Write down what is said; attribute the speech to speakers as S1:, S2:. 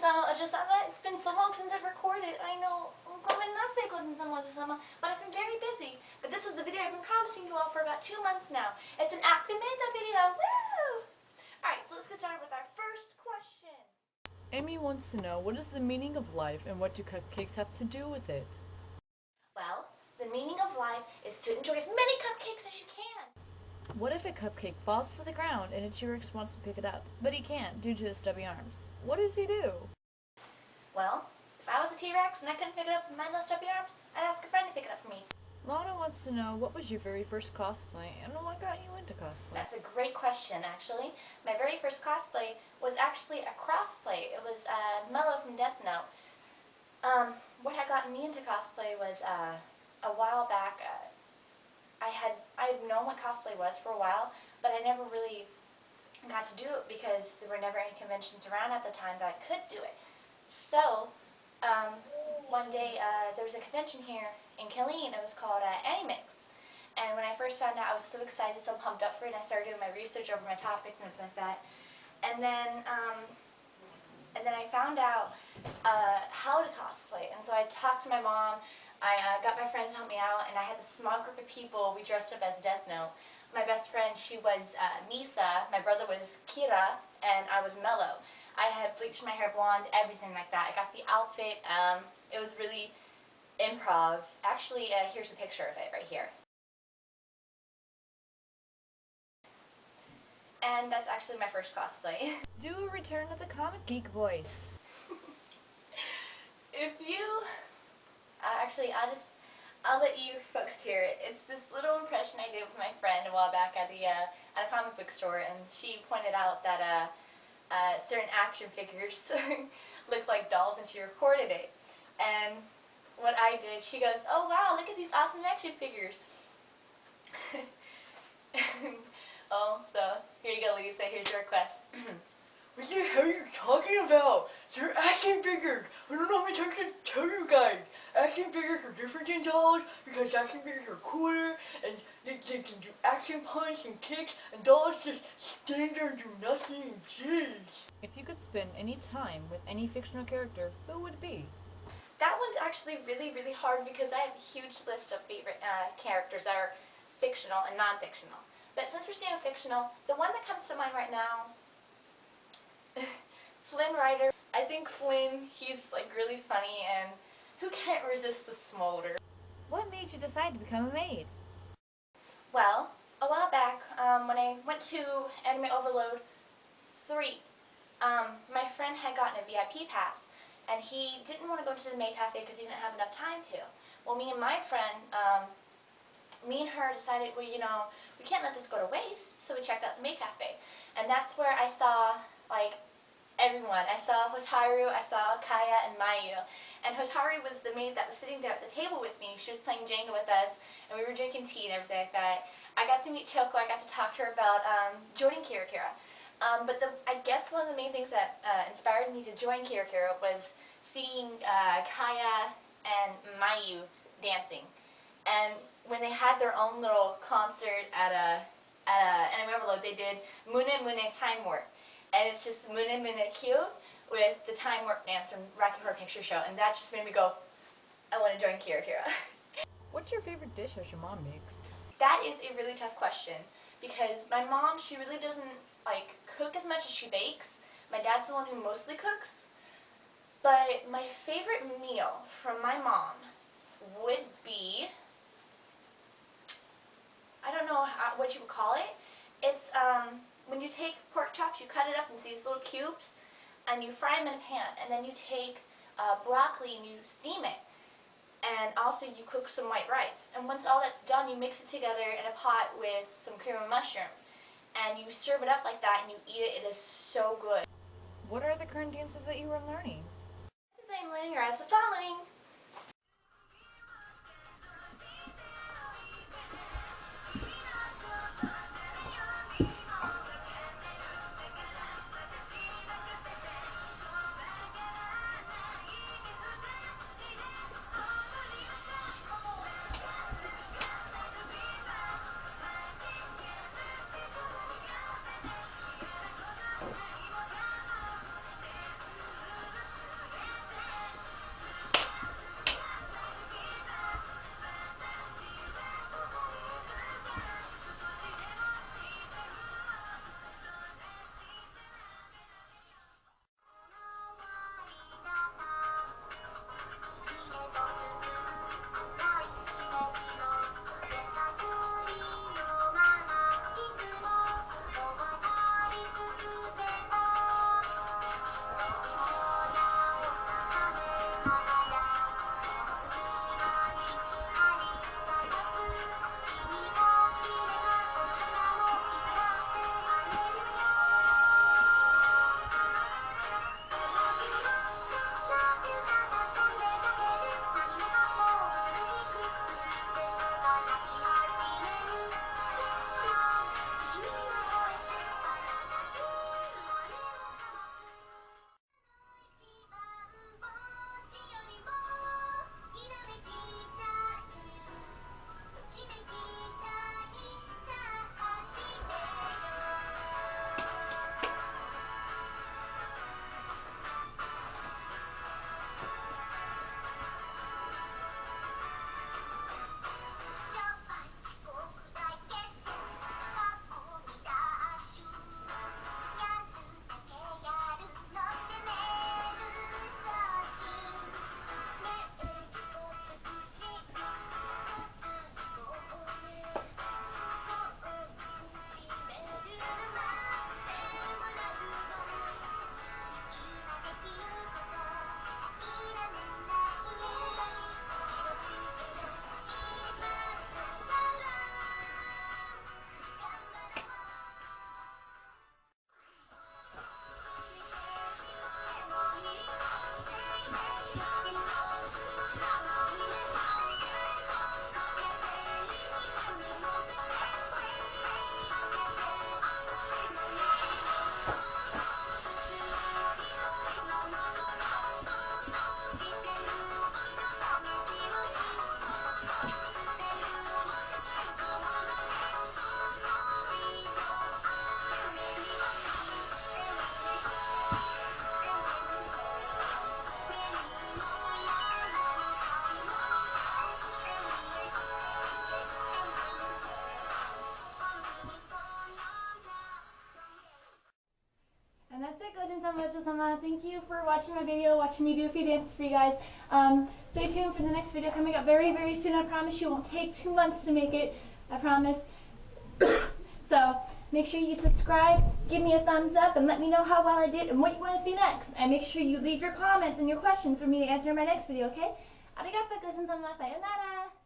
S1: It's been so long since I've recorded. I know, but I've been very busy. But this is the video I've been promising you all for about 2 months now. It's an Ask a Maid video. Woo! Alright, so let's get started with our first question.
S2: Amy wants to know, what is the meaning of life and what do cupcakes have to do with it?
S1: Well, the meaning of life is to enjoy as many cupcakes as you can.
S2: What if a cupcake falls to the ground and a T-Rex wants to pick it up, but he can't due to his stubby arms? What does he do?
S1: Well, if I was a T-Rex and I couldn't pick it up with my little stubby arms, I'd ask a friend to pick it up for me.
S2: Lana wants to know, what was your very first cosplay and what got you into cosplay?
S1: That's a great question, actually. My very first cosplay was actually a crossplay. It was Mello from Death Note. What had gotten me into cosplay was a while back. I'd known what cosplay was for a while, but I never really got to do it because there were never any conventions around at the time that I could do it. So, one day there was a convention here in Killeen. It was called Animix. And when I first found out, I was so excited, so pumped up for it, and I started doing my research over my topics and everything like that. And then I found out how to cosplay. And so I talked to my mom. I got my friends to help me out, and I had this small group of people. We dressed up as Death Note. My best friend, she was Misa. My brother was Kira, and I was Mello. I had bleached my hair blonde, everything like that. I got the outfit. It was really improv. Actually, here's a picture of it right here. And that's actually my first cosplay.
S2: Do a return of the comic geek voice.
S1: If you... I'll let you folks hear it. It's this little impression I did with my friend a while back at a comic book store, and she pointed out that certain action figures looked like dolls, and she recorded it. And what I did, she goes, "Oh wow, look at these awesome action figures." Oh, so here you go, Lisa. Here's your request.
S3: What the hell are you talking about? They're action figures! I don't know how many times to tell you guys. Action figures are different than dolls because action figures are cooler and they can do action punch and kicks, and dolls just stand there and do nothing. Jeez.
S2: If you could spend any time with any fictional character, who would it be?
S1: That one's actually really, really hard because I have a huge list of favorite characters that are fictional and non-fictional. But since we're staying fictional, the one that comes to mind right now, Flynn Rider. I think Flynn, he's like really funny, and who can't resist the smolder?
S2: What made you decide to become a maid?
S1: Well, a while back, when I went to Anime Overload 3, my friend had gotten a VIP pass, and he didn't want to go to the Maid Cafe because he didn't have enough time to. Well, me and my friend, me and her decided, well, you know, we can't let this go to waste, so we checked out the Maid Cafe. And that's where I saw, like, everyone. I saw Hotaru, I saw Kaya, and Mayu. And Hotaru was the maid that was sitting there at the table with me. She was playing Jenga with us, and we were drinking tea and everything like that. I got to meet Choco. I got to talk to her about joining Kira Kira. But I guess one of the main things that inspired me to join Kira Kira was seeing Kaya and Mayu dancing. And when they had their own little concert at Anime Overload, they did Mune Mune Time Warp. And it's just Mune Mune Q with the Time Warp dance from Rocky Horror Picture Show. And that just made me go, I want to join Kira Kira.
S2: What's your favorite dish that your mom makes?
S1: That is a really tough question. Because my mom, she really doesn't like cook as much as she bakes. My dad's the one who mostly cooks. But my favorite meal from my mom would be, I don't know what you would call it. It's when you take pork chops, you cut it up into these little cubes, and you fry them in a pan. And then you take broccoli and you steam it. And also you cook some white rice. And once all that's done, you mix it together in a pot with some cream of mushroom. And you serve it up like that, and you eat it. It is so good.
S2: What are the current dances that you are learning?
S1: This is I'm learning, or as the following.
S4: so much, Osama. Thank you for watching my video, watching me do a few dances for you guys. Stay tuned for the next video coming up very, very soon. I promise you it won't take 2 months to make it. I promise. So make sure you subscribe, give me a thumbs up, and let me know how well I did and what you want to see next. And make sure you leave your comments and your questions for me to answer in my next video, okay? Arigato gozaimasu. Sayonara.